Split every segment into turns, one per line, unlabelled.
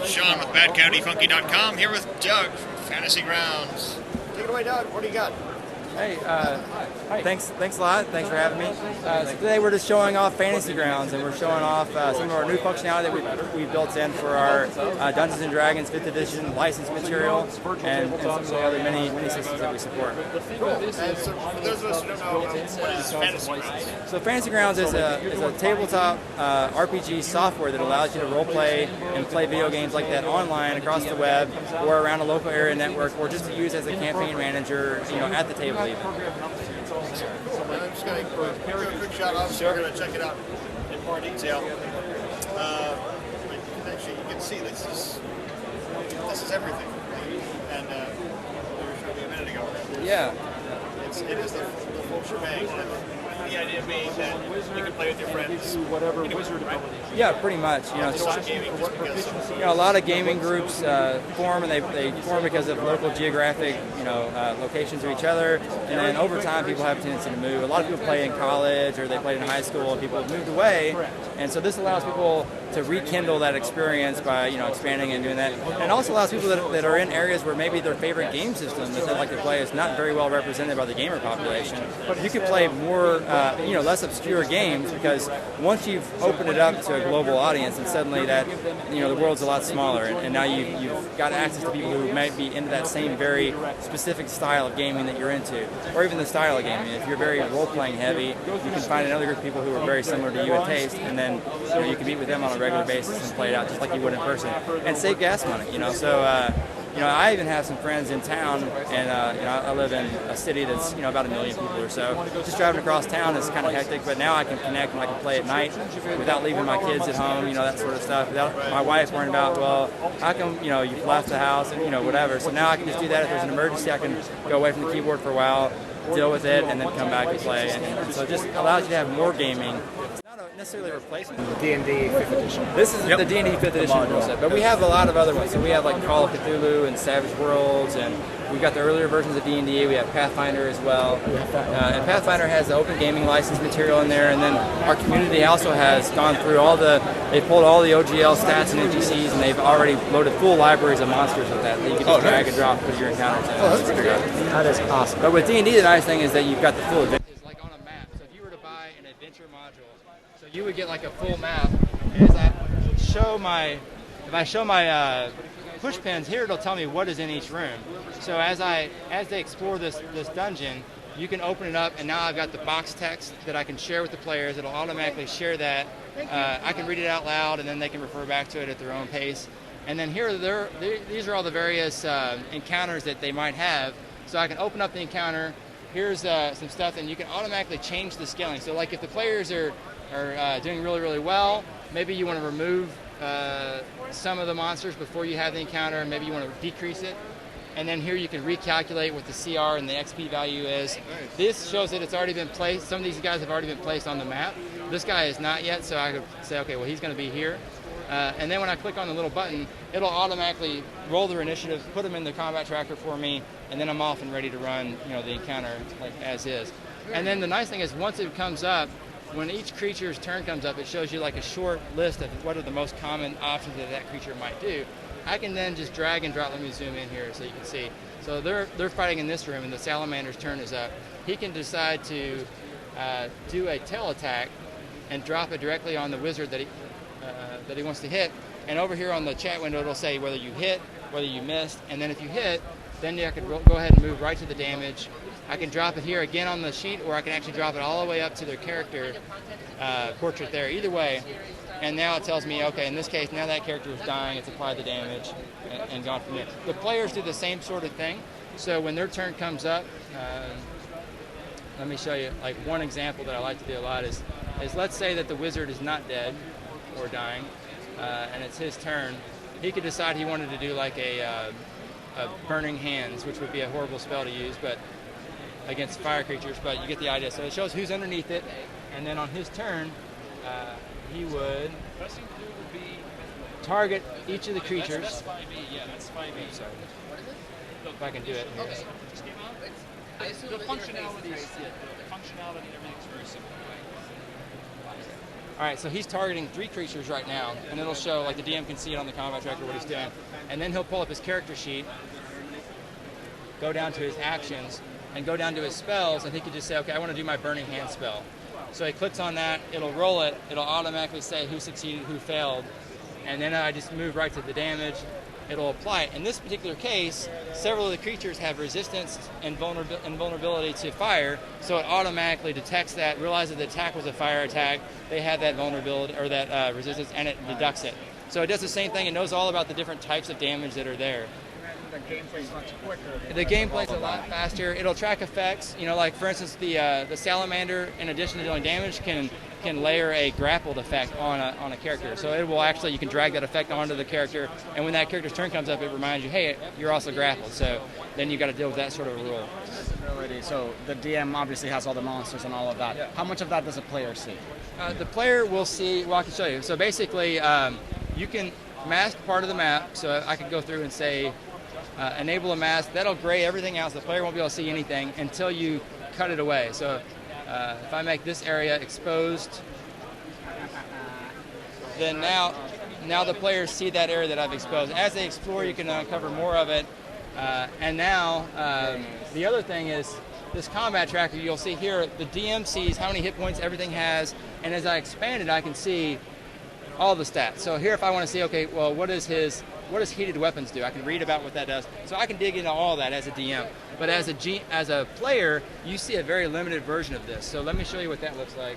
Sean with BadCountyFunky.com here with Doug from Fantasy Grounds. Take it away, Doug. What do you got?
Hey, thanks a lot. Thanks for having me. So today we're just showing off Fantasy Grounds, and we're showing off some of our new functionality that we built in for our Dungeons & Dragons 5th edition licensed material, and some of the other many systems that we support.
Cool. And so for those of us who don't know, what is Fantasy Grounds?
So Fantasy Grounds is a tabletop RPG software that allows you to role play and play video games like that online across the web, or around a local area network, or just to use as a campaign manager, at the table.
I'm just going to do a quick shot. Obviously, we're going to check it out in more detail. Actually, you can see this is everything. And we were showing me a minute ago.
Yeah.
It is the full shebang. The idea being that you can play with your friends.
Whatever wizard ability.
Yeah, pretty much. A lot of gaming groups form, and they form because of local geographic, locations of each other. And then over time, people have a tendency to move. A lot of people play in college, or they played in high school, and people have moved away. And so this allows people to rekindle that experience by, expanding and doing that. And it also allows people that are in areas where maybe their favorite game system that they like to play is not very well represented by the gamer population. You can play more, less obscure games, because once you've opened it up to a global audience, and suddenly that, the world's a lot smaller, and now you've got access to people who might be into that same very specific style of gaming that you're into, or even the style of gaming. If you're very role-playing heavy, you can find another group of people who are very similar to you in taste, and then you can meet with them on a regular basis and play it out just like you would in person, and save gas money. I even have some friends in town, and I live in a city that's about 1 million people or so. Just driving across town is kind of hectic, but now I can connect and I can play at night without leaving my kids at home, that sort of stuff. Without my wife worrying about, well, how come you've left the house and whatever. So now I can just do that. If there's an emergency, I can go away from the keyboard for a while, deal with it, and then come back and play. And so it just allows you to have more gaming. Not necessarily a replacement.
D&D 5th edition.
This is the D&D 5th edition rule set, but we have a lot of other ones. So we have like Call of Cthulhu and Savage Worlds, and we've got the earlier versions of D&D. We have Pathfinder as well. And Pathfinder has the open gaming license material in there, and then our community also has gone through they pulled all the OGL stats and NPCs, and they've already loaded full libraries of monsters with that you can just drag and drop with your encounters.
Oh, that's pretty good. That is awesome.
But with D&D, the nice thing is that you've got the full adventure. It's like on a map. So if you were to buy an adventure module, so you would get like a full map. And if I show my push pins here, it'll tell me what is in each room. So as they explore this dungeon, you can open it up, and now I've got the box text that I can share with the players. It'll automatically share that. I can read it out loud, and then they can refer back to it at their own pace. And then these are all the various encounters that they might have. So I can open up the encounter. Here's some stuff, and you can automatically change the scaling. So like if the players are doing really, really well, maybe you want to remove some of the monsters before you have the encounter, and maybe you want to decrease it. And then here you can recalculate what the CR and the XP value is. This shows that it's already been placed. Some of these guys have already been placed on the map. This guy is not yet, so I could say, okay, well, he's going to be here. And then when I click on the little button, it'll automatically roll their initiative, put them in the combat tracker for me, and then I'm off and ready to run, the encounter like as is. And then the nice thing is, once it comes up, when each creature's turn comes up, it shows you like a short list of what are the most common options that creature might do. I can then just drag and drop. Let me zoom in here so you can see. So they're fighting in this room, and the salamander's turn is up. He can decide to do a tail attack and drop it directly on the wizard that he wants to hit. And over here on the chat window, it'll say whether you hit, whether you missed, and then if you hit, then I can go ahead and move right to the damage. I can drop it here again on the sheet, or I can actually drop it all the way up to their character portrait there. Either way, and now it tells me, okay, in this case, now that character is dying, it's applied the damage, and gone from there. The players do the same sort of thing. So when their turn comes up, let me show you, like one example that I like to do a lot is let's say that the wizard is not dead or dying, and it's his turn. He could decide he wanted to do like a Burning Hands, which would be a horrible spell to use, but against fire creatures, but you get the idea. So it shows who's underneath it, and then on his turn, he would target each of the creatures. That's 5e, yeah, that's 5e. Sorry. If I can do it. Okay. The functionality and everything's very simple. All right, so he's targeting 3 creatures right now, and it'll show, like the DM can see it on the combat tracker what he's doing. And then he'll pull up his character sheet, go down to his actions, and go down to his spells, and he can just say, okay, I want to do my Burning Hand spell. So he clicks on that, it'll roll it, it'll automatically say who succeeded, who failed, and then I just move right to the damage. It'll apply it. In this particular case, several of the creatures have resistance and vulnerability to fire, so it automatically detects that, realizes the attack was a fire attack, they have that vulnerability or that resistance, and it deducts it. So it does the same thing. It knows all about the different types of damage that are there.
The gameplay's much quicker.
The gameplay's a lot faster. It'll track effects. You know, like for instance, the salamander, in addition to dealing damage, can layer a grappled effect on a character. So it will actually, you can drag that effect onto the character, and when that character's turn comes up, it reminds you, hey, you're also grappled. So then you got to deal with that sort of rule.
So the DM obviously has all the monsters and all of that.
Yeah.
How much of that does a player see?
The player will see. Well, I can show you. So basically, you can mask part of the map. So I can go through and say, enable a mask. That'll gray everything else. The player won't be able to see anything until you cut it away. So if I make this area exposed, then now the players see that area that I've exposed. As they explore, you can uncover more of it. And now the other thing is this combat tracker. You'll see here the DM sees how many hit points everything has, and as I expand it, I can see all the stats. So here, if I want to see, okay, well, what does heated weapons do? I can read about what that does. So I can dig into all that as a DM. But as a player, you see a very limited version of this. So let me show you what that looks like.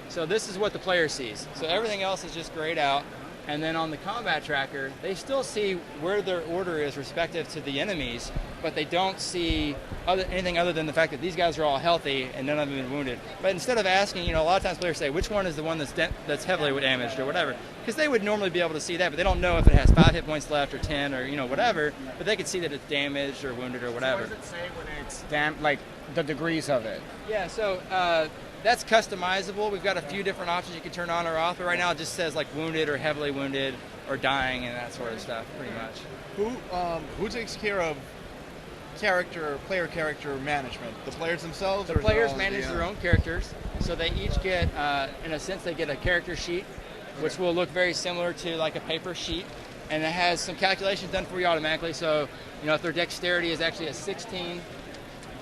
So this is what the player sees. So everything else is just grayed out. And then on the combat tracker, they still see where their order is respective to the enemies, but they don't see anything other than the fact that these guys are all healthy and none of them have been wounded. But instead of asking, you know, a lot of times players say, which one is the one that's heavily damaged or whatever, because they would normally be able to see that, but they don't know if it has 5 hit points left or 10 or, you know, whatever, but they could see that it's damaged or wounded or whatever.
So what does it say when it's like the degrees of it?
Yeah, so that's customizable. We've got a few different options you can turn on or off, but right now it just says like wounded or heavily wounded or dying and that sort of stuff, pretty much.
Who takes care of player character management? The players themselves?
The
or is it
players
all
manage
the,
their own characters, so they each get, in a sense, they get a character sheet, which will look very similar to like a paper sheet, and it has some calculations done for you automatically. So, you know, if their dexterity is actually a 16,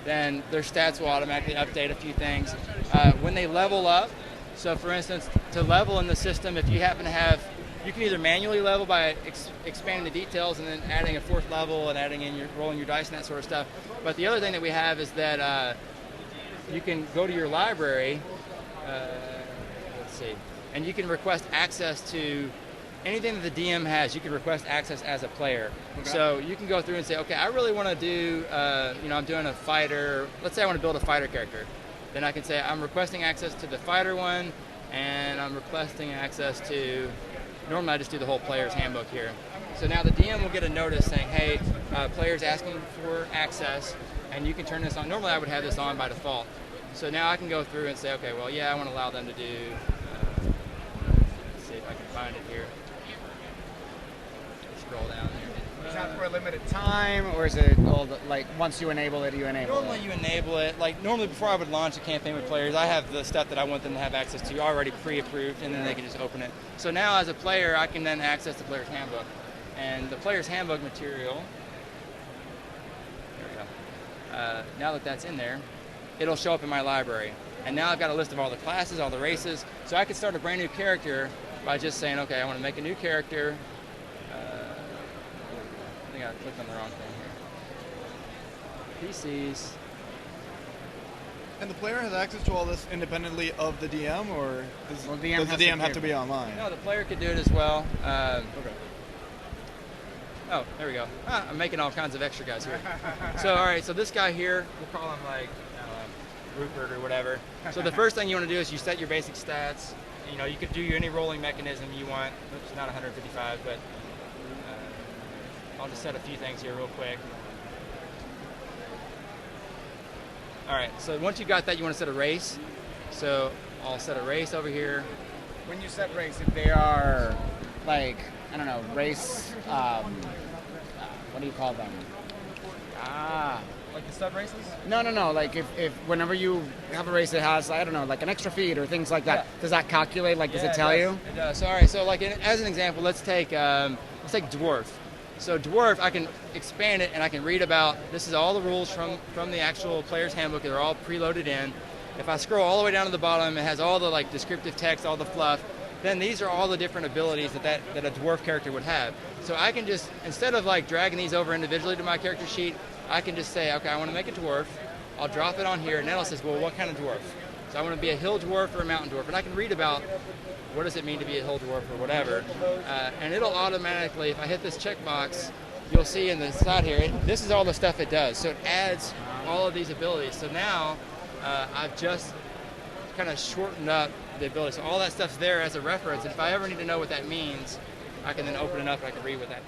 then their stats will automatically update a few things. When they level up, so for instance, to level in the system, if you happen to have, you can either manually level by expanding the details and then adding a 4th level and adding in rolling your dice and that sort of stuff. But the other thing that we have is that you can go to your library, let's see, and you can request access to anything that the DM has. You can request access as a player. Okay. So you can go through and say, okay, I really want to do, you know, I'm doing a fighter. Let's say I want to build a fighter character. Then I can say I'm requesting access to the fighter one, and I'm requesting access to, normally I just do the whole player's handbook here. So now the DM will get a notice saying, hey, player's asking for access, and you can turn this on. Normally I would have this on by default. So now I can go through and say, okay, well, yeah, I want to allow them to do, let's see if I can find it here. Scroll down there.
Is that for a limited time, or is it all like once you enable it, you enable
Normally
it?
you enable it. Like normally before I would launch a campaign with players, I have the stuff that I want them to have access to already pre-approved, and then they can just open it. So now as a player, I can then access the player's handbook. And the player's handbook material, there we go. Now that that's in there, it'll show up in my library. And now I've got a list of all the classes, all the races, so I can start a brand new character by just saying, okay, I want to make a new character. I think I clicked on the wrong thing here. PCs.
And the player has access to all this independently of the DM, or does the DM have to be online?
No, the player could do it as well.
Okay.
Oh, there we go. I'm making all kinds of extra guys here. So, all right, so this guy here, we'll call him like Rupert or whatever. So the first thing you want to do is you set your basic stats. You know, you could do any rolling mechanism you want, which is not 155, but I'll just set a few things here real quick. All right, so once you got that, you want to set a race. So I'll set a race over here.
When you set race, if they are like, I don't know, race, what do you call them?
Like the sub races?
No. Like if whenever you have a race that has, I don't know, like an extra feed or things like that,
Yeah.
does that calculate? Like, does it tell you?
It does. So, all right. So, like as an example, let's take dwarf. So dwarf, I can expand it and I can read about. This is all the rules from the actual player's handbook. They're all preloaded in. If I scroll all the way down to the bottom, it has all the like descriptive text, all the fluff. Then these are all the different abilities that a dwarf character would have. So I can just, instead of like dragging these over individually to my character sheet, I can just say, okay, I want to make a dwarf. I'll drop it on here, and now it says, well, what kind of dwarf? So I want to be a hill dwarf or a mountain dwarf, and I can read about what does it mean to be a hill dwarf or whatever, and it'll automatically, if I hit this checkbox, you'll see in the side here, this is all the stuff it does. So it adds all of these abilities. So now I've just kind of shortened up the ability. So all that stuff's there as a reference, and if I ever need to know what that means, I can then open it up and I can read what that